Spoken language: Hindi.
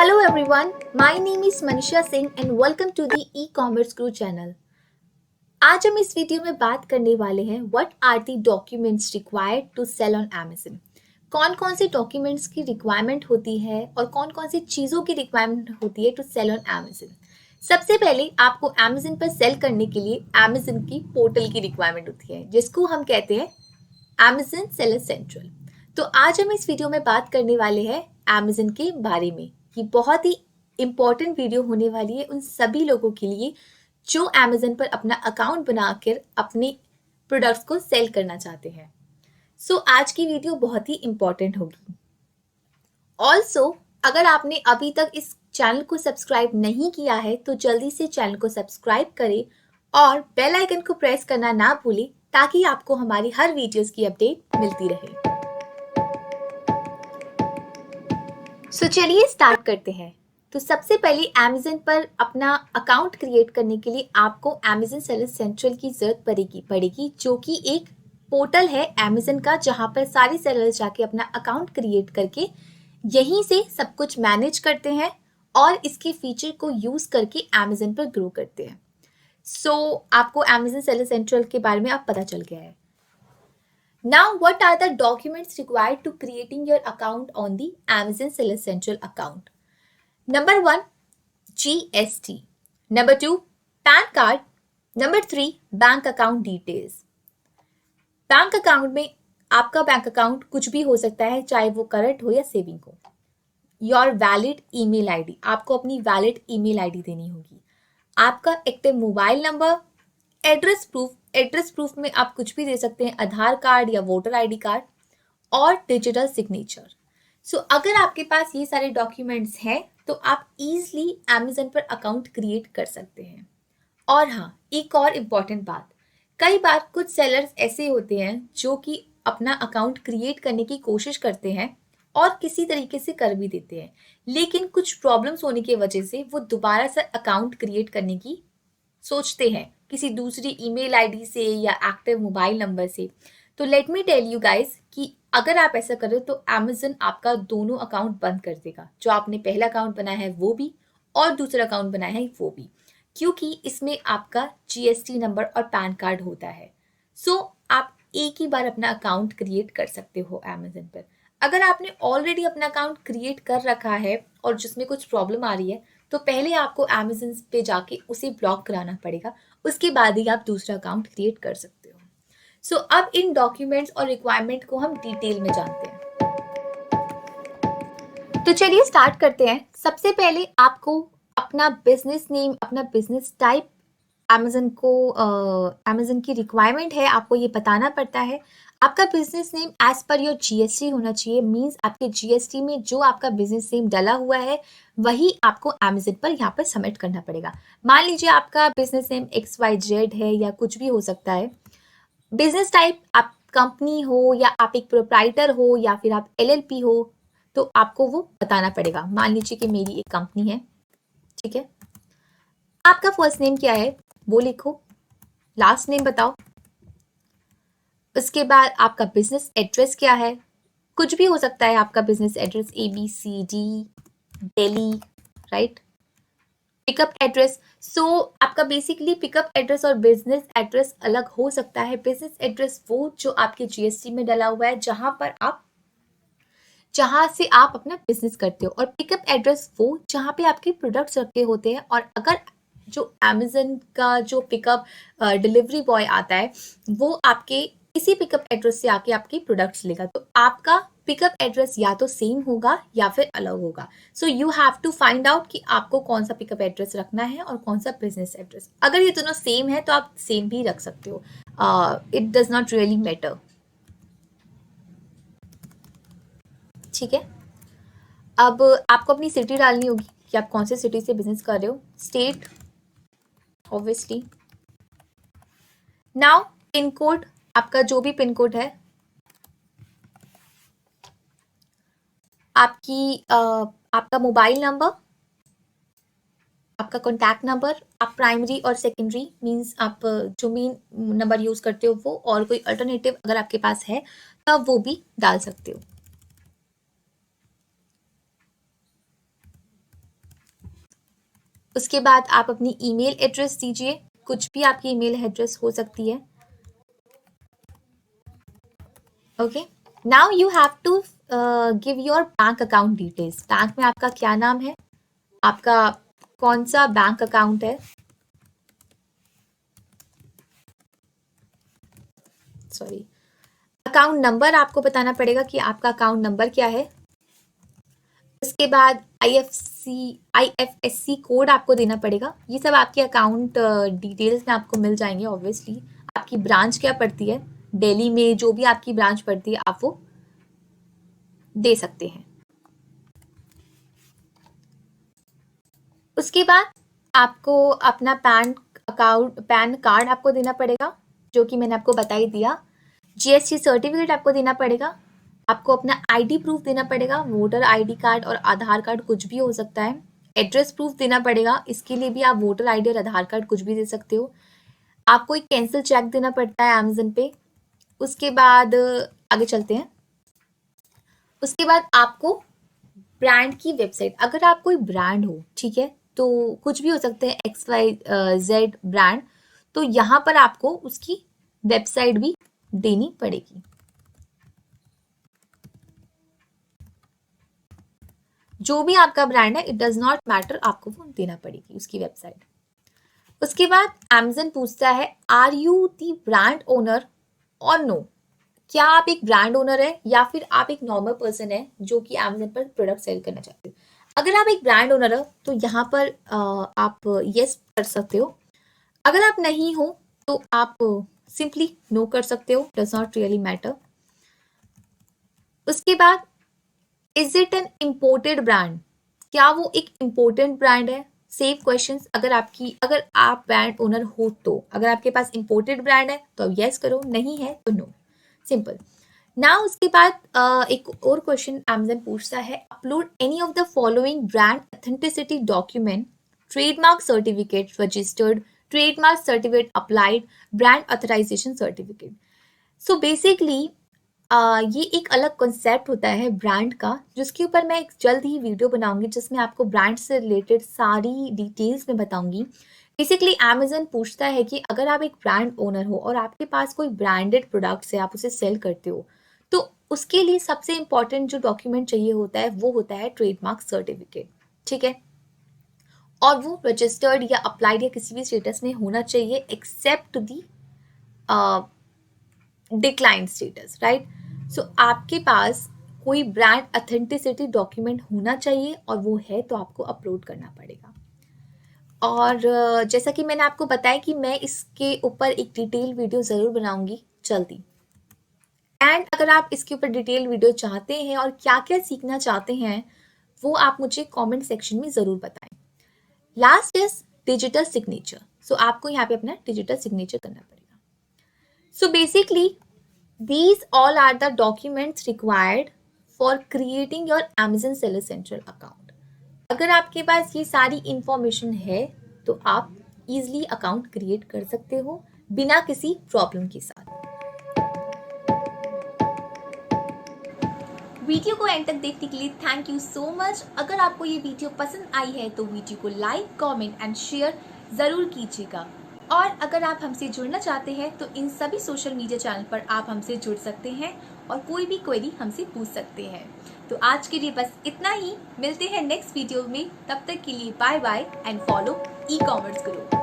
Hello everyone, my name is Manisha Singh and welcome to the e-commerce Crew channel. आज हम इस वीडियो में बात करने वाले हैं what are the documents required to sell on Amazon। कौन कौन से डॉक्यूमेंट्स की रिक्वायरमेंट होती है और कौन कौन सी चीज़ों की रिक्वायरमेंट होती है टू सेल ऑन Amazon। सबसे पहले आपको Amazon पर सेल करने के लिए Amazon की पोर्टल की रिक्वायरमेंट होती है जिसको हम कहते हैं Amazon सेलर सेंट्रल। तो आज हम इस वीडियो में बात करने वाले हैं Amazon के बारे में। ये बहुत ही इम्पोर्टेंट वीडियो होने वाली है उन सभी लोगों के लिए जो Amazon पर अपना अकाउंट बनाकर अपने प्रोडक्ट्स को सेल करना चाहते हैं। सो आज की वीडियो बहुत ही इम्पोर्टेंट होगी। ऑल्सो अगर आपने अभी तक इस चैनल को सब्सक्राइब नहीं किया है तो जल्दी से चैनल को सब्सक्राइब करें और बेल आइकन को प्रेस करना ना भूलें ताकि आपको हमारी हर वीडियोस की अपडेट मिलती रहे। सो चलिए स्टार्ट करते हैं। तो सबसे पहले Amazon पर अपना अकाउंट क्रिएट करने के लिए आपको Amazon सेलर सेंट्रल की जरूरत पड़ेगी जो कि एक पोर्टल है Amazon का जहां पर सारे सेलर जाके अपना अकाउंट क्रिएट करके यहीं से सब कुछ मैनेज करते हैं और इसके फीचर को यूज करके Amazon पर ग्रो करते हैं। सो आपको Amazon सेलर सेंट्रल के बारे में अब पता चल गया है। Now, what are the documents required to creating your account on the Amazon Seller Central account? Number 1, GST. Number 2, PAN card. Number 3, bank account details. Bank account में आपका बैंक अकाउंट कुछ भी हो सकता है, चाहे वो करंट हो या सेविंग हो। योर वैलिड ईमेल आईडी, आपको अपनी वैलिड ईमेल आईडी देनी होगी। आपका active mobile number, address proof में आप कुछ भी दे सकते हैं, आधार कार्ड या वोटर आईडी कार्ड और डिजिटल सिग्नेचर। सो अगर आपके पास ये सारे डॉक्यूमेंट्स हैं तो आप इजीली Amazon पर अकाउंट क्रिएट कर सकते हैं। और हाँ, एक और इम्पॉर्टेंट बात, कई बार कुछ सेलर्स ऐसे होते हैं जो कि अपना अकाउंट क्रिएट करने की कोशिश करते हैं और किसी तरीके से कर भी देते हैं, लेकिन कुछ प्रॉब्लम्स होने की वजह से वो दोबारा से अकाउंट क्रिएट करने की सोचते हैं किसी दूसरी ईमेल आईडी से या एक्टिव मोबाइल नंबर से। तो let me tell you guys कि अगर आप ऐसा करें तो Amazon आपका दोनों अकाउंट बंद कर देगा, जो आपने पहला अकाउंट बनाया है वो भी और दूसरा अकाउंट बनाया है वो भी, क्योंकि इसमें आपका GST नंबर और पैन कार्ड होता है। सो आप एक ही बार अपना अकाउंट क्रिएट कर सकते हो Amazon पर। अगर आपने ऑलरेडी अपना अकाउंट क्रिएट कर रखा है और जिसमें कुछ प्रॉब्लम आ रही है तो पहले आपको Amazon पे जाके उसे ब्लॉक कराना पड़ेगा, उसके बाद ही आप दूसरा अकाउंट क्रिएट कर सकते हो। सो अब इन डॉक्यूमेंट्स और रिक्वायरमेंट को हम डिटेल में जानते हैं। तो चलिए स्टार्ट करते हैं। सबसे पहले आपको अपना बिजनेस नेम, अपना बिजनेस टाइप Amazon की रिक्वायरमेंट है, आपको ये बताना पड़ता है। आपका business name as per your GST होना चाहिए, मींस आपके GST में जो आपका बिजनेस नेम डला हुआ है वही आपको Amazon पर यहाँ पर सबमिट करना पड़ेगा। मान लीजिए आपका बिजनेस नेम XYZ है या कुछ भी हो सकता है। बिजनेस टाइप आप कंपनी हो या आप एक प्रोप्राइटर हो या फिर आप LLP हो तो आपको वो बताना पड़ेगा। मान लीजिए कि मेरी एक कंपनी है, ठीक है। आपका फर्स्ट नेम क्या है वो लिखो, लास्ट नेम बताओ। उसके बाद आपका बिजनेस एड्रेस क्या है, कुछ भी हो सकता है आपका business address, ABCD Delhi, right. Pickup address, so आपका बेसिकली पिकअप एड्रेस और बिजनेस एड्रेस अलग हो सकता है। बिजनेस एड्रेस वो जो आपके GST में डला हुआ है, जहां से आप अपना बिजनेस करते हो, और पिकअप एड्रेस वो जहां पे आपके प्रोडक्ट्स रखे होते हैं। और अगर जो Amazon का जो पिकअप डिलीवरी बॉय आता है वो आपके इसी पिकअप एड्रेस से आके आपके प्रोडक्ट्स लेगा, तो आपका पिकअप एड्रेस या तो सेम होगा या फिर अलग होगा। So you have to find out कि आपको कौन सा पिकअप एड्रेस रखना है और कौन सा बिजनेस एड्रेस। अगर ये दोनों सेम है तो आप सेम भी रख सकते हो, it does not really matter, ठीक है। अब आपको अपनी सिटी डालनी होगी कि आप कौन से सिटी से बिजनेस कर रहे हो, state obviously. Now pin code, आपका जो भी पिन कोड है, आपका मोबाइल नंबर, आपका कॉन्टैक्ट नंबर, आप प्राइमरी और सेकेंडरी मींस आप जो मेन नंबर यूज करते हो वो, और कोई अल्टरनेटिव अगर आपके पास है तो आप वो भी डाल सकते हो। उसके बाद आप अपनी ईमेल एड्रेस दीजिए, कुछ भी आपकी ईमेल एड्रेस हो सकती है। Okay, now you have to give your bank account details. Bank में आपका क्या नाम है, आपका कौन सा बैंक अकाउंट है, सॉरी, अकाउंट नंबर आपको बताना पड़ेगा कि आपका अकाउंट नंबर क्या है। उसके बाद IFSC कोड आपको देना पड़ेगा। ये सब आपके अकाउंट डिटेल्स में आपको मिल जाएंगे। ऑब्वियसली आपकी ब्रांच क्या पड़ती है, दिल्ली में जो भी आपकी ब्रांच पड़ती है आप वो दे सकते हैं। उसके बाद आपको अपना पैन कार्ड आपको देना पड़ेगा, जो कि मैंने आपको बता ही दिया। GST सर्टिफिकेट आपको देना पड़ेगा। आपको अपना ID प्रूफ देना पड़ेगा, वोटर ID कार्ड और आधार कार्ड कुछ भी हो सकता है। एड्रेस प्रूफ देना पड़ेगा, इसके लिए भी आप वोटर ID और आधार कार्ड कुछ भी दे सकते हो। आपको एक कैंसिल चेक देना पड़ता है अमेजन पे। उसके बाद आगे चलते हैं। उसके बाद आपको ब्रांड की वेबसाइट, अगर आप कोई ब्रांड हो, ठीक है, तो कुछ भी हो सकते हैं XYZ ब्रांड, तो यहाँ पर आपको उसकी वेबसाइट भी देनी पड़ेगी। जो भी आपका ब्रांड है, इट डज नॉट मैटर, आपको वो देना पड़ेगी उसकी वेबसाइट। उसके बाद अमेजन पूछता है are you the brand owner और नो, क्या आप एक ब्रांड ओनर है या फिर आप एक नॉर्मल पर्सन है जो कि अमेजन पर प्रोडक्ट सेल करना चाहते हो। अगर आप एक ब्रांड ओनर हो तो यहाँ पर आप यस कर सकते हो। अगर आप नहीं हो तो आप सिंपली नो कर सकते हो, डज नॉट रियली मैटर। उसके बाद is it an imported brand, क्या वो एक इम्पोर्टेंट ब्रांड है। सेव क्वेश्चंस, अगर आप ब्रांड ओनर हो तो अगर आपके पास इम्पोर्टेड ब्रांड है तो यस करो, नहीं है तो नो, सिंपल ना। उसके बाद एक और क्वेश्चन अमेजन पूछता है upload any of the following brand authenticity document, trademark certificate registered, trademark certificate applied, brand authorization certificate. So basically ये एक अलग कॉन्सेप्ट होता है ब्रांड का, जिसके ऊपर मैं एक जल्द ही वीडियो बनाऊंगी जिसमें आपको ब्रांड से रिलेटेड सारी डिटेल्स में बताऊंगी। बेसिकली अमेजन पूछता है कि अगर आप एक ब्रांड ओनर हो और आपके पास कोई ब्रांडेड प्रोडक्ट्स है, आप उसे सेल करते हो, तो उसके लिए सबसे इंपॉर्टेंट जो डॉक्यूमेंट चाहिए होता है वो होता है ट्रेडमार्क सर्टिफिकेट, ठीक है। और वो रजिस्टर्ड या अप्लाइड या किसी भी स्टेटस में होना चाहिए एक्सेप्ट दी डिक्लाइन स्टेटस, राइट। सो आपके पास कोई ब्रांड ऑथेंटिसिटी डॉक्यूमेंट होना चाहिए और वो है तो आपको अपलोड करना पड़ेगा। और जैसा कि मैंने आपको बताया कि मैं इसके ऊपर एक डिटेल वीडियो ज़रूर बनाऊंगी जल्दी। एंड अगर आप इसके ऊपर डिटेल वीडियो चाहते हैं और क्या क्या सीखना चाहते हैं वो आप मुझे कमेंट सेक्शन में ज़रूर बताएं। Last is digital signature. So आपको यहाँ पे अपना डिजिटल सिग्नेचर करना पड़ेगा। So basically these all are the documents required for creating your Amazon Seller Central account. अगर आपके पास ये सारी इंफॉर्मेशन है तो आप इजीली अकाउंट क्रिएट कर सकते हो बिना किसी प्रॉब्लम के साथ। वीडियो को एंड तक देखने के लिए थैंक यू सो मच। अगर आपको ये वीडियो पसंद आई है तो वीडियो को लाइक, कमेंट एंड शेयर ज़रूर कीजिएगा। और अगर आप हमसे जुड़ना चाहते हैं तो इन सभी सोशल मीडिया चैनल पर आप हमसे जुड़ सकते हैं और कोई भी क्वेरी हमसे पूछ सकते हैं। तो आज के लिए बस इतना ही, मिलते हैं नेक्स्ट वीडियो में, तब तक के लिए bye bye and follow e commerce group.